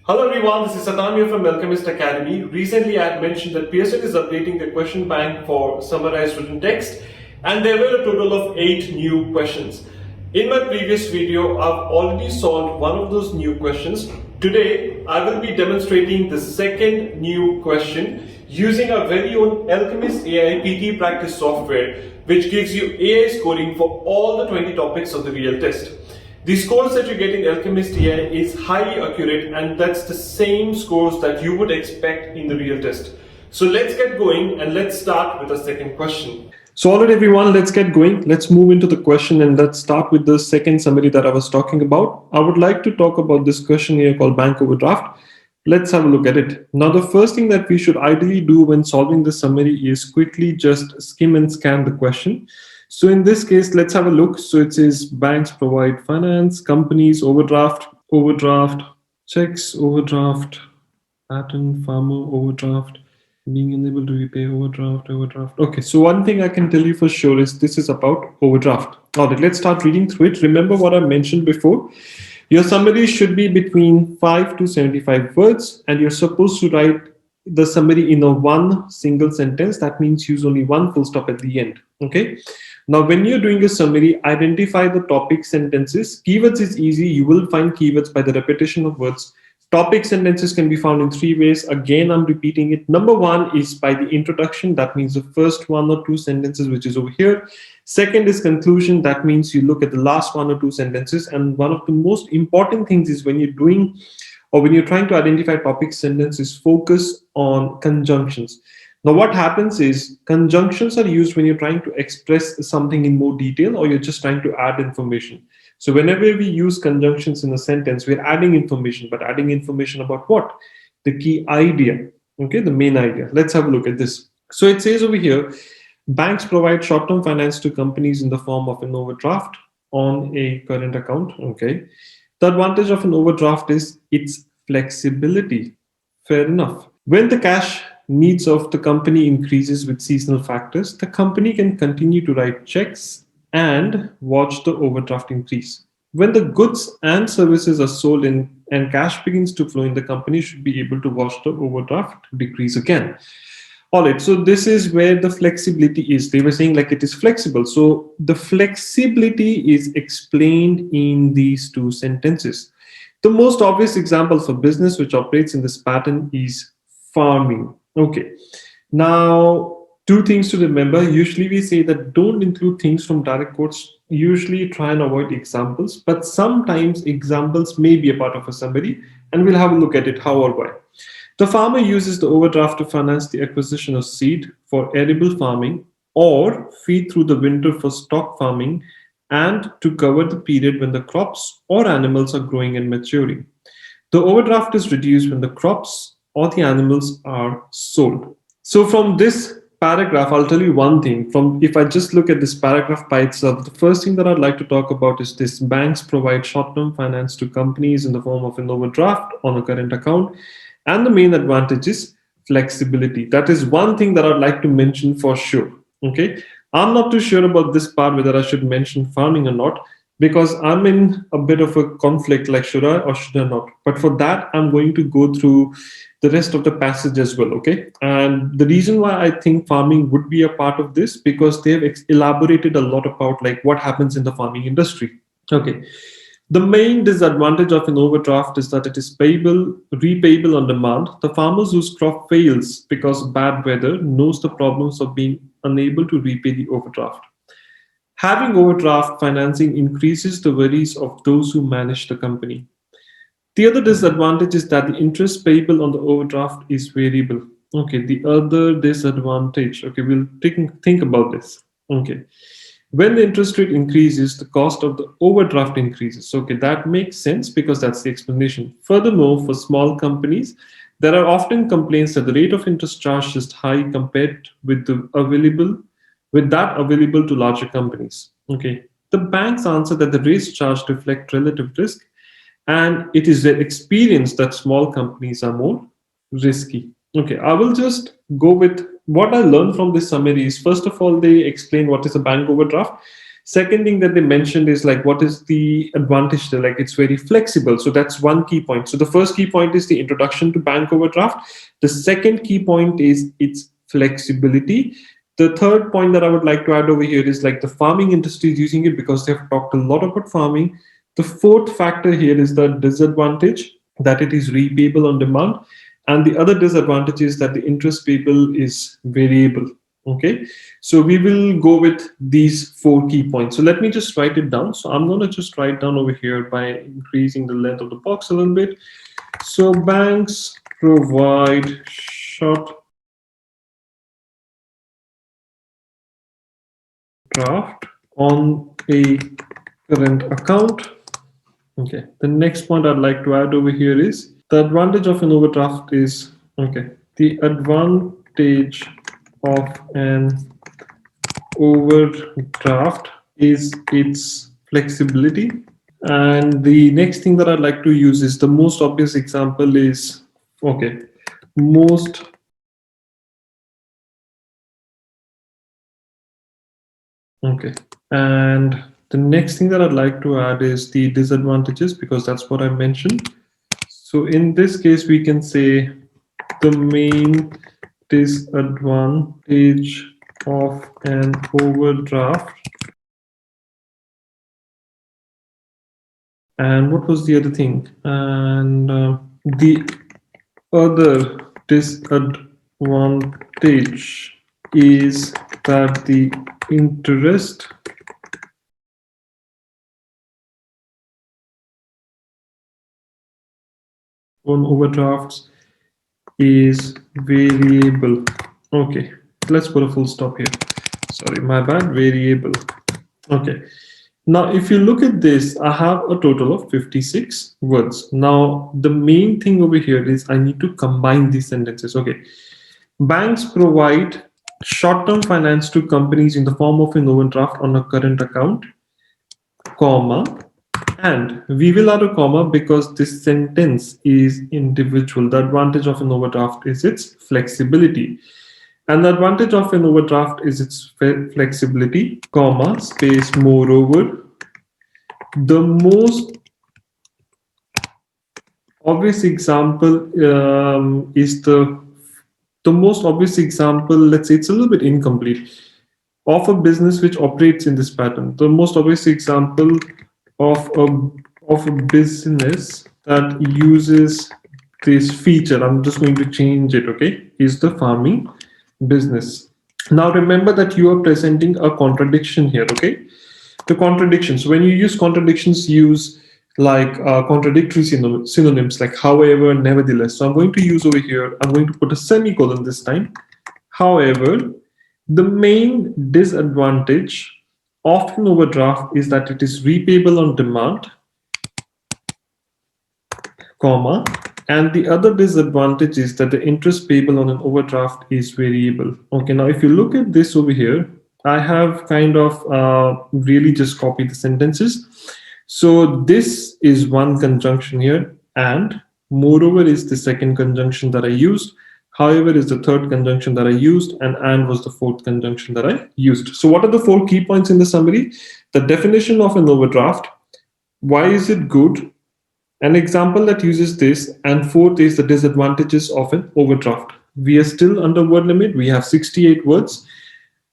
Hello everyone, this is 𝗖𝗹𝗹 from Alchemist Academy. Recently I had mentioned that Pearson is updating the question bank for summarized written text, and there were a total of 8 new questions. In my previous video, I've already solved one of those new questions. Today, I will be demonstrating the second new question using our very own Alchemist AI PT practice software, which gives you AI scoring for all the 20 topics of the real test. The scores that you get in Alchemist AI is highly accurate, and that's the same scores that you would expect in the real test. So let's get going and let's start with the second question. So alright everyone, let's get going. Let's move into the question and let's start with the second summary that I was talking about. I would like to talk about this question here called bank overdraft. Let's have a look at it. Now the first thing that we should ideally do when solving this summary is quickly just skim and scan the question. So in this case, let's have a look. So it says banks provide finance, companies, overdraft, checks, overdraft, pattern, farmer, overdraft, being unable to repay, overdraft. Okay, so one thing I can tell you for sure is this is about overdraft. All right, let's start reading through it. Remember what I mentioned before. Your summary should be between 5 to 75 words, and you're supposed to write the summary in a one single sentence. That means use only one full stop at the end. Okay. Now, when you're doing a summary, identify the topic sentences. Keywords is easy. You will find keywords by the repetition of words. Topic sentences can be found in 3 ways. Again, I'm repeating it. Number 1 is by the introduction. That means the first 1 or 2 sentences, which is over here. Second is conclusion. That means you look at the last 1 or 2 sentences. And one of the most important things is when you're doing or when you're trying to identify topic sentences, focus on conjunctions. Now, what happens is conjunctions are used when you're trying to express something in more detail or you're just trying to add information. So whenever we use conjunctions in a sentence, we're adding information, but adding information about what? The key idea, okay, the main idea. Let's have a look at this. So it says over here, banks provide short-term finance to companies in the form of an overdraft on a current account, okay. The advantage of an overdraft is its flexibility. Fair enough. When the cash needs of the company increases with seasonal factors, the company can continue to write checks and watch the overdraft increase. When the goods and services are sold in and cash begins to flow in, the company should be able to watch the overdraft decrease again. All right, so this is where the flexibility is. They were saying like it is flexible. So the flexibility is explained in these 2 sentences. The most obvious example for business which operates in this pattern is farming. Okay, now 2 things to remember. Usually we say that don't include things from direct quotes. Usually try and avoid examples, but sometimes examples may be a part of a summary, and we'll have a look at it how or why. The farmer uses the overdraft to finance the acquisition of seed for arable farming or feed through the winter for stock farming and to cover the period when the crops or animals are growing and maturing. The overdraft is reduced when the crops or the animals are sold. So from this paragraph, I'll tell you one thing. If I just look at this paragraph by itself, the first thing that I'd like to talk about is this: banks provide short-term finance to companies in the form of an overdraft on a current account. And the main advantage is flexibility. That is one thing that I'd like to mention for sure. Okay. I'm not too sure about this part, whether I should mention farming or not, because I'm in a bit of a conflict, like should I or should I not? But for that, I'm going to go through the rest of the passage as well, okay? And the reason why I think farming would be a part of this, because they have elaborated a lot about like what happens in the farming industry. Okay. The main disadvantage of an overdraft is that it is repayable on demand. The farmers whose crop fails because of bad weather knows the problems of being unable to repay the overdraft. Having overdraft financing increases the worries of those who manage the company. The other disadvantage is that the interest payable on the overdraft is variable. Okay, the other disadvantage, okay, we'll think about this. Okay, when the interest rate increases, the cost of the overdraft increases. Okay, that makes sense because that's the explanation. Furthermore, for small companies, there are often complaints that the rate of interest charged is high compared with that available to larger companies. Okay, the banks answer that the rates charged reflect relative risk, and it is their experience that small companies are more risky. Okay, I will just go with what I learned from this summary is, first of all, they explain what is a bank overdraft. Second thing that they mentioned is like, what is the advantage there? Like, it's very flexible. So that's one key point. So the first key point is the introduction to bank overdraft. The second key point is its flexibility. The third point that I would like to add over here is like the farming industry is using it because they've talked a lot about farming. The fourth factor here is the disadvantage that it is repayable on demand. And the other disadvantage is that the interest payable is variable. Okay, so we will go with these 4 key points. So let me just write it down. So I'm going to just write down over here by increasing the length of the box a little bit. So banks provide short draft on a current account. Okay, the next point I'd like to add over here is the advantage of an overdraft is, okay, the advantage of an overdraft is its flexibility. And the next thing that I'd like to use is the most obvious example is, okay, most okay. And the next thing that I'd like to add is the disadvantages, because that's what I mentioned. So in this case, we can say the main disadvantage of an overdraft. And what was the other thing? And the other disadvantage is that the interest on overdrafts is variable. Okay, let's put a full stop here. Sorry, my bad, variable. Okay. Now, if you look at this, I have a total of 56 words. Now, the main thing over here is I need to combine these sentences. Okay. Banks provide short-term finance to companies in the form of an overdraft on a current account, comma, and we will add a comma because this sentence is individual. The advantage of an overdraft is its flexibility. And the advantage of an overdraft is its flexibility, comma, space, moreover. The most obvious example is the most obvious example, let's say it's a little bit incomplete, of a business which operates in this pattern. The most obvious example of a business that uses this feature, I'm just going to change it, okay, is the farming business. Now remember that you are presenting a contradiction here, okay? The contradictions, when you use contradictions, use like contradictory synonyms like however, nevertheless. So I'm going to use over here, I'm going to put a semicolon this time. However, the main disadvantage of an overdraft is that it is repayable on demand, comma, and the other disadvantage is that the interest payable on an overdraft is variable. Okay, now if you look at this over here, I have kind of really just copied the sentences. So this is one conjunction here, and moreover is the second conjunction that I used. However is the third conjunction that I used, and was the fourth conjunction that I used. So what are the 4 key points in the summary? The definition of an overdraft, why is it good, an example that uses this, and fourth is the disadvantages of an overdraft. We are still under word limit. We have 68 words.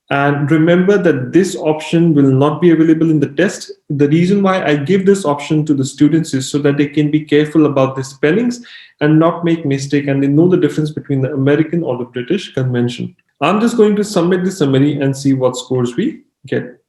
And remember that this option will not be available in the test. The reason why I give this option to the students is so that they can be careful about the spellings and not make mistake, and they know the difference between the American or the British convention. I'm just going to submit the summary and see what scores we get.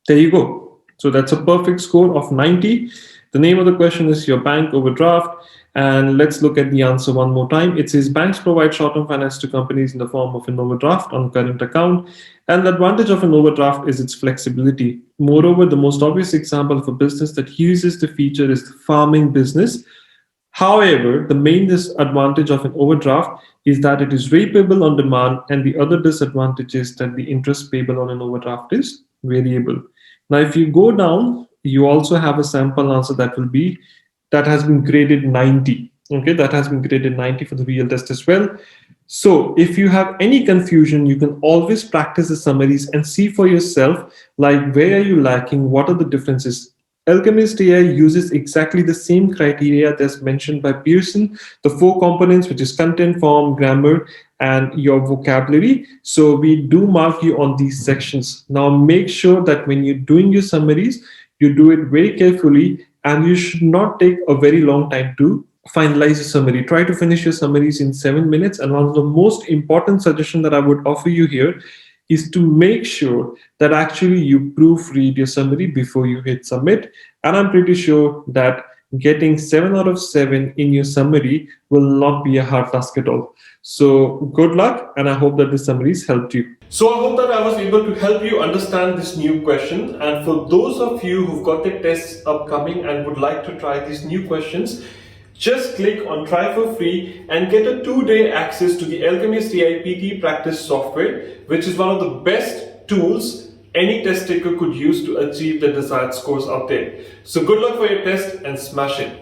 There you go. So that's a perfect score of 90. The name of the question is your bank overdraft. And let's look at the answer one more time. It says banks provide short-term finance to companies in the form of an overdraft on current account. And the advantage of an overdraft is its flexibility. Moreover, the most obvious example of a business that uses the feature is the farming business. However, the main disadvantage of an overdraft is that it is repayable on demand, and the other disadvantage is that the interest payable on an overdraft is variable. Now, if you go down, you also have a sample answer that has been graded 90. Okay, that has been graded 90 for the real test as well. So if you have any confusion, you can always practice the summaries and see for yourself, like where are you lacking, what are the differences. Alchemist AI uses exactly the same criteria that's mentioned by Pearson, the 4 components, which is content, form, grammar, and your vocabulary. So we do mark you on these sections. Now make sure that when you're doing your summaries, you do it very carefully, and you should not take a very long time to finalize your summary. Try to finish your summaries in 7 minutes. And one of the most important suggestion that I would offer you here is to make sure that actually you proofread your summary before you hit submit. And I'm pretty sure that getting 7 out of 7 in your summary will not be a hard task at all. So good luck, and I hope that the summaries helped you. So I hope that I was able to help you understand this new question. And for those of you who've got the tests upcoming and would like to try these new questions, just click on try for free and get a 2-day access to the Alchemist AI PT practice software, which is one of the best tools any test taker could use to achieve the desired scores out there. So good luck for your test and smash it.